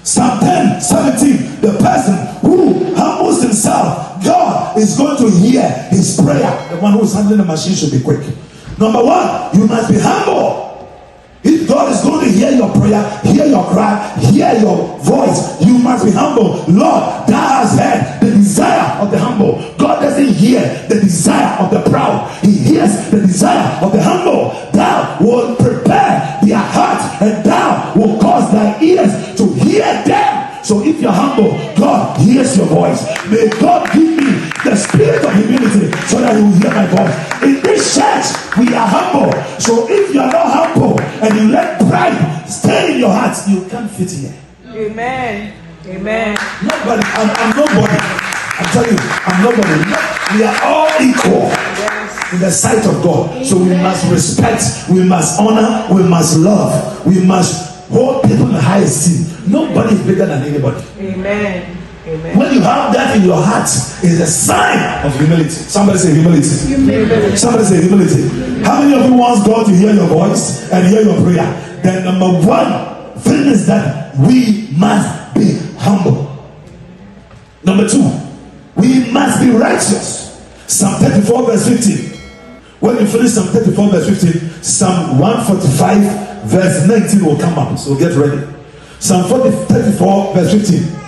Psalm 10:17, the person who humbles himself, God is going to hear his prayer. The one who is handling the machine should be quick. Number one, you must be humble. If God is going to hear your prayer, hear your cry, hear your voice, you must be humble. Lord, thou hast heard the desire of the humble. God doesn't hear the desire of the proud. He hears the desire of the humble. Thou will prepare their heart, and thou will cause thy ears to hear them. So if you're humble, God hears your voice. May God give me the spirit of humility so that He will hear my voice. In this church, we are humble. So if you are not humble and you let pride stay in your heart, you can't fit here. Amen. Amen. Nobody. I'm nobody. I'm telling you, I'm nobody. We are all equal in the sight of God. So we must respect, we must honor, we must love, we must hold people in high esteem. Nobody is bigger than anybody. Amen. Amen. When you have that in your heart, it's a sign of humility. Somebody say humility. Humility. Somebody say humility. How many of you want God to hear your voice and hear your prayer? Then number one thing is that we must be humble. Number two, we must be righteous. Psalm 34 verse 15. When you finish Psalm 34 verse 15, Psalm 145 verse 19 will come up. So get ready. Psalm 34 verse 15.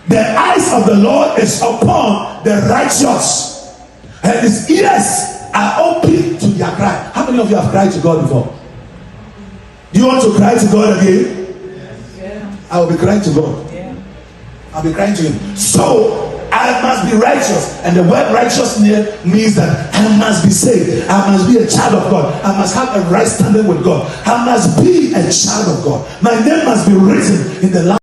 The eyes of the Lord is upon the righteous, and his ears are open to their cry. How many of you have cried to God before? Do you want to cry to God again? Yeah. I will be crying to God. Yeah. I'll be crying to him. So I must be righteous, and the word righteous means that I must be saved. I must be a child of God. I must have a right standing with God. I must be a child of God. My name must be written in the land.